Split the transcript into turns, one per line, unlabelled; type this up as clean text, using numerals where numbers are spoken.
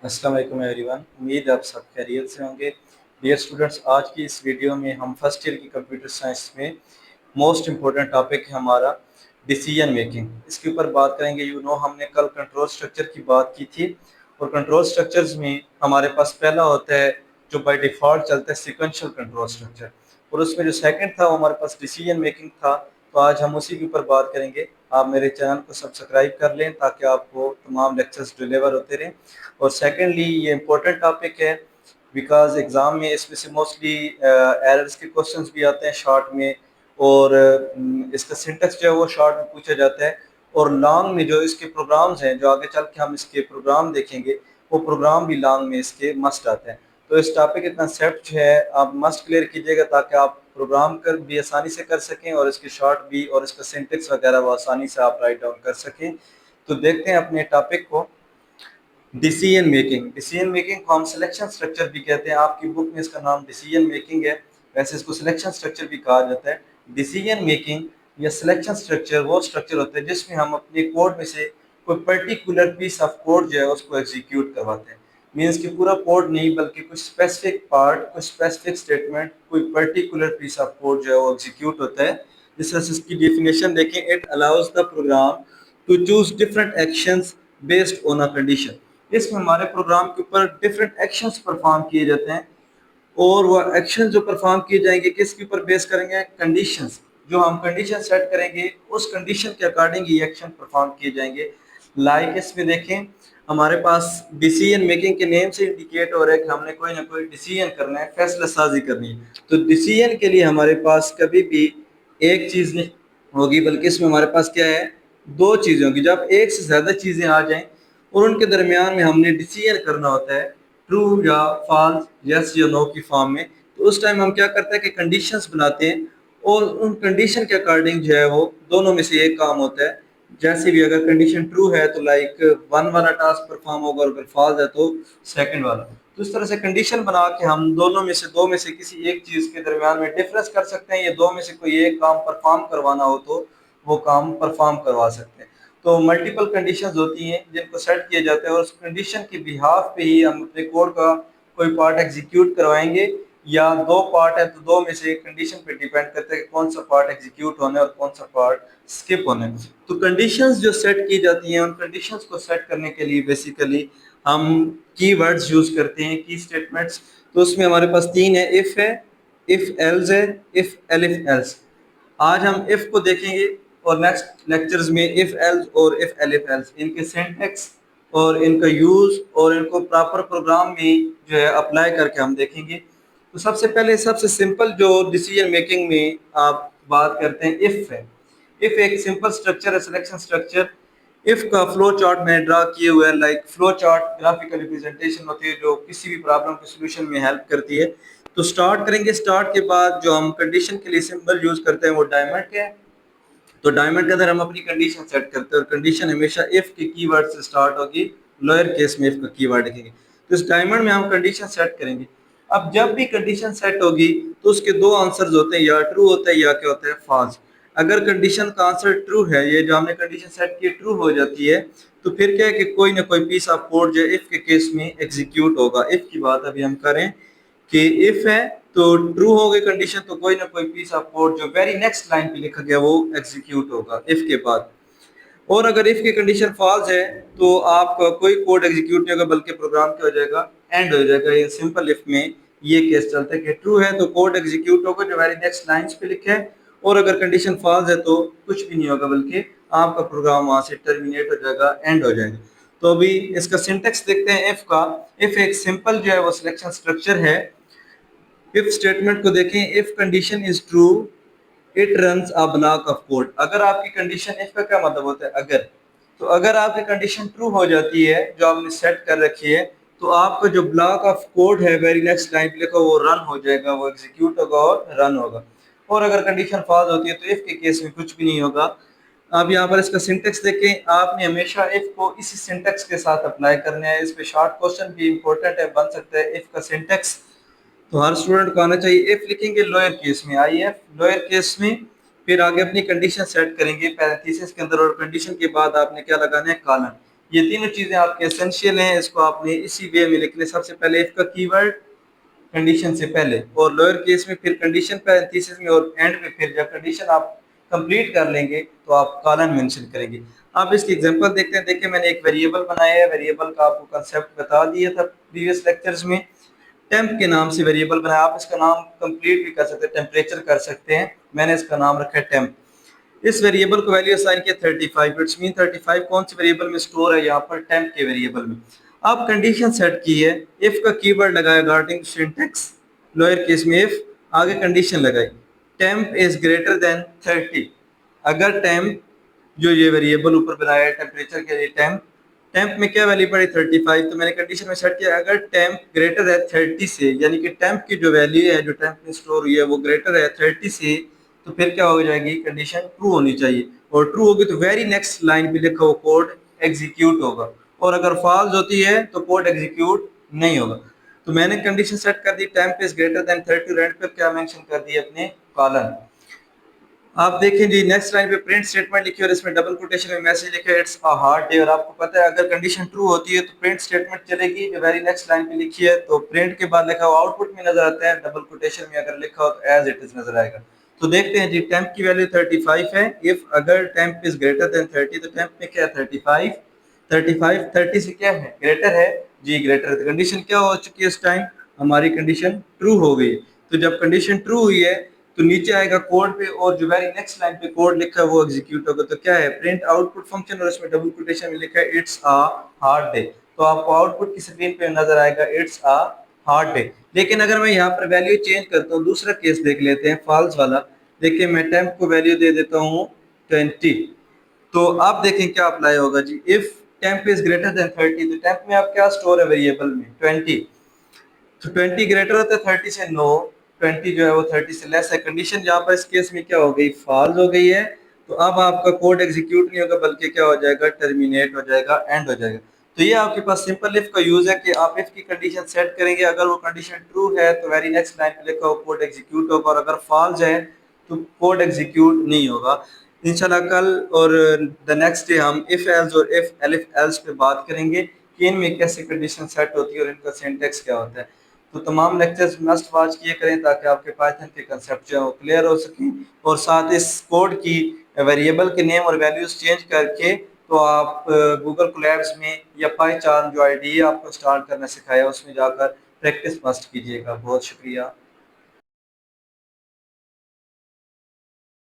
अस्सलाम वालेकुम एवरीवन। उम्मीद है आप सब खैरियत से होंगे। डियर स्टूडेंट्स, आज की इस वीडियो में हम फर्स्ट ईयर की कंप्यूटर साइंस में मोस्ट इम्पोर्टेंट टॉपिक है हमारा डिसीजन मेकिंग। इसके ऊपर बात करेंगे। हमने कल कंट्रोल स्ट्रक्चर की बात की थी और कंट्रोल स्ट्रक्चर्स में हमारे पास पहला होता है जो बाय डिफ़ॉल्ट चलता है सिक्वेंशियल कंट्रोल स्ट्रक्चर, और उसमें जो सेकंड था वो हमारे पास डिसीजन मेकिंग था। तो आज हम उसी के ऊपर बात करेंगे। आप मेरे चैनल को सब्सक्राइब कर लें ताकि आपको तमाम लेक्चर्स डिलीवर होते रहें। और सेकेंडली ये इम्पोर्टेंट टॉपिक है बिकॉज एग्ज़ाम में इसमें से मोस्टली एरर्स के क्वेश्चंस भी आते हैं शॉर्ट में, और इसका सिंटेक्स जो है वो शॉर्ट में पूछा जाता है। और लॉन्ग में जो इसके प्रोग्राम्स हैं, जो आगे चल के हम इसके प्रोग्राम देखेंगे, वो प्रोग्राम भी लॉन्ग में इसके मस्ट आते हैं। तो इस टॉपिक का कंसेप्ट जो है आप मस्ट क्लियर कीजिएगा ताकि आप प्रोग्राम कर भी आसानी से कर सकें और इसके शॉर्ट भी और इसका सिंटेक्स वगैरह वो आसानी से आप राइट डाउन कर सकें। तो देखते हैं अपने टॉपिक को। डिसीजन मेकिंग को हम सिलेक्शन स्ट्रक्चर भी कहते हैं। आपकी बुक में इसका नाम डिसीजन मेकिंग है, वैसे इसको सिलेक्शन स्ट्रक्चर भी कहा जाता है। डिसीजन मेकिंग या सिलेक्शन स्ट्रक्चर वो स्ट्रक्चर होता है जिसमें हम अपने कोड में से कोई पर्टिकुलर पीस ऑफ कोड जो है उसको एग्जीक्यूट करवाते हैं। मीन्स कि पूरा कोड नहीं बल्कि कुछ स्पेसिफिक पार्ट, कुछ स्पेसिफिक स्टेटमेंट, कोई पर्टिकुलर पीस ऑफ कोड जो है वो एग्जीक्यूट होता है। जिस तरह से इसकी डेफिनेशन देखें, it allows the program to choose different actions based on a condition. इसमें हमारे प्रोग्राम के ऊपर डिफरेंट एक्शंस परफॉर्म किए जाते हैं, और वो एक्शन जो परफॉर्म किए जाएंगे किसके ऊपर बेस करेंगे? कंडीशंस। जो हम कंडीशन सेट करेंगे उस कंडीशन के अकॉर्डिंग ये एक्शन परफॉर्म किए जाएंगे। लाइक इसमें देखें, हमारे पास डिसीजन मेकिंग के नेम से इंडिकेट हो रहा है कि हमने कोई ना कोई डिसीजन करना है, फैसला साजी करनी है। तो डिसीजन के लिए हमारे पास कभी भी एक चीज़ नहीं होगी, बल्कि इसमें हमारे पास क्या है, दो चीज़ें होंगी। जब एक से ज़्यादा चीज़ें आ जाएं और उनके दरमियान में हमने डिसीजन करना होता है, ट्रू या फॉल्स, यस या नो की फॉर्म में, तो उस टाइम हम क्या करते हैं कि कंडीशंस बनाते हैं, और उन कंडीशन के अकॉर्डिंग जो है वो दोनों में से एक काम होता है। जैसे भी अगर कंडीशन ट्रू है तो लाइक वन वाला टास्क परफॉर्म होगा, और अगर फॉल्स है तो सेकंड वाला। तो इस तरह से कंडीशन बना के हम दो में से किसी एक चीज के दरमियान में डिफरेंस कर सकते हैं, या दो में से कोई एक काम परफॉर्म करवाना हो तो वो काम परफॉर्म करवा सकते हैं। तो मल्टीपल कंडीशंस होती हैं जिनको सेट किया जाता है, और उस कंडीशन के बिहाफ पे ही हम अपने कोड का कोई पार्ट एग्जीक्यूट करवाएंगे, या दो पार्ट है तो दो में से कंडीशन पे डिपेंड करता है कि कौन सा पार्ट एग्जीक्यूट होना है और कौन सा पार्ट स्किप होना है। तो कंडीशंस जो सेट की जाती हैं, उन कंडीशंस को सेट करने के लिए बेसिकली हम कीवर्ड्स यूज करते हैं, की स्टेटमेंट्स। तो उसमें हमारे पास तीन है, इफ है, इफ एल्स है, इफ एलिफ एल्स। आज हम इफ को देखेंगे और नेक्स्ट लेक्चर्स में इफ एल्स और इफ एलिफ एल्स, इनके सिंटैक्स और इनका यूज और इनको प्रॉपर प्रोग्राम में जो है अप्लाई करके हम देखेंगे। तो सबसे पहले सबसे सिंपल जो डिसीजन मेकिंग में आप बात करते हैं, इफ है। इफ एक सिंपल स्ट्रक्चर है, सिलेक्शन स्ट्रक्चर। इफ का फ्लो चार्ट मैंने ड्रा किए हुए है। Like flow chart graphical representation होती है जो किसी भी प्रॉब्लम के सोल्यूशन में हेल्प करती है। तो स्टार्ट करेंगे, स्टार्ट के बाद जो हम कंडीशन के लिए सिंबल यूज करते हैं वो डायमंड के है। तो डायमंड के अंदर हम अपनी कंडीशन सेट करते हैं, और कंडीशन हमेशा इफ के कीवर्ड से स्टार्ट होगी, लोअर केस में इफ का कीवर्ड लिखेंगे। तो इस डायमंड में हम कंडीशन सेट करेंगे। अब जब भी कंडीशन सेट होगी तो उसके दो आंसर्स होते हैं, या ट्रू होता है या क्या होता है, फॉल्स। अगर कंडीशन का आंसर ट्रू है, ये जो हमने कंडीशन सेट की ट्रू हो जाती है, तो फिर क्या है कि कोई ना कोई पीस ऑफ कोड जो इफ के केस में एग्जीक्यूट होगा। इफ की बात अभी हम करें कि इफ है तो ट्रू हो गई कंडीशन, तो कोई ना कोई पीस ऑफ कोड जो वेरी नेक्स्ट लाइन पे लिखा गया वो एग्जीक्यूट होगा इफ के बाद। और अगर इफ की कंडीशन फॉल्स है तो आपका कोई कोड एग्जीक्यूट नहीं होगा, बल्कि प्रोग्राम क्या हो जाएगा, एंड हो जाएगा। ये सिंपल इफ में ये केस चलता है कि ट्रू है तो कोड एग्जीक्यूट होगा जो वेरी नेक्स्ट लाइंस पे लिखे है, और अगर कंडीशन फॉल्स है तो कुछ भी नहीं होगा, बल्कि आपका प्रोग्राम वहां से टर्मिनेट हो जाएगा, एंड हो जाएगा। तो अभी इसका सिंटेक्स देखते हैं इफ का। इफ एक सिंपल जो है वो सिलेक्शन स्ट्रक्चर है। इफ स्टेटमेंट को देखें, if condition is true it runs a block of code. अगर आपकी कंडीशन, इफ का क्या मतलब होता है, अगर। तो अगर आपकी कंडीशन ट्रू हो जाती है जो आपने सेट कर रखी है, तो आपका जो ब्लॉक ऑफ कोड है वेरी नेक्स्ट लाइन पे लिखा वो रन हो जाएगा, वो एग्जीक्यूट होगा और रन होगा। और अगर कंडीशन फॉल्स होती है तो इफ के केस में कुछ भी नहीं होगा। अब यहाँ पर इसका सिंटेक्स देखें, आपने हमेशा इफ को इसी सिंटेक्स के साथ अप्लाई करना है। इस पे शॉर्ट क्वेश्चन भी इंपॉर्टेंट है, बन सकता है इफ का सिंटेक्स। तो हर स्टूडेंट को आना चाहिए। इफ लिखेंगे लोअर केस में, आई एफ लोअर केस में, फिर आगे अपनी कंडीशन सेट करेंगे पैरेंथेसिस के अंदर, और कंडीशन के बाद आपने क्या लगाना है, कॉलन। ये तीनों चीजें आपके एसेंशियल हैं, इसको आपने इसी वे में लिखने। सबसे पहले इफ का कीवर्ड कंडीशन से पहले, और लोअर केस में फिर कंडीशन पैरेंथेसिस में, और एंड में फिर जब कंडीशन आप कंप्लीट कर लेंगे तो आप कॉलन मेंशन करेंगे। आप इसकी एग्जांपल देखते हैं। देखिए मैंने एक वेरिएबल बनाया है, वेरिएबल का आपको कंसेप्ट बता दिया था प्रीवियस लेक्चर्स में। टेम्प के नाम से वेरिएबल बनाया, आप इसका नाम कंप्लीट भी कर सकते हैं, टेम्परेचर कर सकते हैं। मैंने इसका नाम रखा है टेम्प। इस वेरिएबल को वैल्यू असाइन किया 35, इट्स मीन 35 कौन सी वेरिएबल में स्टोर है, यहाँ पर टेम्प के वेरिएबल में। आप कंडीशन सेट की है, इफ का कीवर्ड लगाया गार्डिंग सिंटेक्स, लोअर केस में इफ, आगे कंडीशन लगाई टेम्प इज ग्रेटर देन 30। अगर टेम्प, जो ये वेरिएबल ऊपर बनाया है टेम्परेचर के लिए, टेम्प, टेम्प में क्या वैल्यू पड़ी 35, तो मैंने कंडीशन में सेट किया अगर टेम्प ग्रेटर है 30 से, यानी कि टेम्प की जो वैल्यू है, जो टेम्प में स्टोर हुई है वो ग्रेटर है 30 से, तो फिर क्या हो जाएगी, कंडीशन ट्रू होनी चाहिए। और ट्रू होगी तो वेरी नेक्स्ट लाइन पे लिखा हुआ कोड एग्जीक्यूट होगा, और अगर फॉल्स होती है तो कोड एग्जीक्यूट नहीं होगा। तो मैंने कंडीशन सेट कर दी टेम्प इज ग्रेटर देन 30, रेंट पर क्या मेंशन कर दिया अपने कॉलन। आप देखें जी नेक्स्ट लाइन पे प्रिंट स्टेटमेंट लिखी और इसमें डबल कोटेशन में मैसेज लिखा है इट्स अ हार्ड डे। और आपको पता है अगर कंडीशन ट्रू होती है तो प्रिंट स्टेटमेंट चलेगी, जो वेरी नेक्स्ट लाइन पे लिखी है तो प्रिंट के बाद लिखा हुआ आउटपुट में नजर आता है, डबल कोटेशन में अगर लिखा हो तो एज इट इज नजर आएगा। तो देखते हैं जी टेम्प की वैल्यू 35 है, इफ अगर टेम्प इज ग्रेटर देन 30, तो टेम्प में क्या है 35, 35 30 से क्या है ग्रेटर है जी, ग्रेटर है। तो कंडीशन क्या हो चुकी है इस टाइम, हमारी कंडीशन ट्रू हो गई। तो जब कंडीशन ट्रू हुई है तो नीचे आएगा कोड पे, और जो वेरी नेक्स्ट लाइन पे कोड लिखा है वो एग्जीक्यूट होगा। तो क्या है प्रिंट आउटपुट फंक्शन, और इसमें डबल कोटेशन में लिखा है इट्स अ हार्ड डे। तो आपको आउटपुट की स्क्रीन पे नजर आएगा इट्स अ हार्ड डे। लेकिन अगर मैं यहाँ पर वैल्यू चेंज करता हूँ, दूसरा केस देख लेते हैं फॉल्स वाला। देखिए मैं टेम्प को वैल्यू दे देता हूँ 20, तो आप देखें क्या अप्लाई होगा जी, if temp is greater than 30, तो टेम्प में आप क्या स्टोर है वेरिएबल में 20, तो 20 ग्रेटर होता है 30 से, नो 20 जो है वो 30 से लेस है। कंडीशन जहाँ पर इस केस में क्या हो गई, फॉल्स हो गई है। तो अब आपका कोड एग्जीक्यूट नहीं होगा बल्कि क्या हो जाएगा, टर्मिनेट हो जाएगा, एंड हो जाएगा। तो ये आपके पास सिंपल इफ का यूज है कि आप इफ की कंडीशन सेट करेंगे, अगर वो कंडीशन ट्रू है तो वेरी नेक्स्ट लाइन पे लिखा हुआ कोड एग्जीक्यूट होगा, और अगर फॉल्स है तो कोड एग्जीक्यूट नहीं होगा। इंशाल्लाह कल और द नेक्स्ट डे हम इफ एल्स और इफ एलिफ एल्स पे बात करेंगे कि इनमें कैसे कंडीशन सेट होती है और इनका सिंटेक्स क्या होता है। तो तमाम लेक्चर्स मस्ट वॉच किए करें ताकि आपके पाइथन के कंसेप्ट जो है वो क्लियर हो सकें, और साथ इस कोड की वेरिएबल के नेम और वैल्यूज चेंज करके तो आप गूगल कोलैब्स में या पाईचार्म जो आईडी आपको स्टार्ट करना सिखाया उसमें जाकर प्रैक्टिस मस्ट कीजिएगा। बहुत शुक्रिया।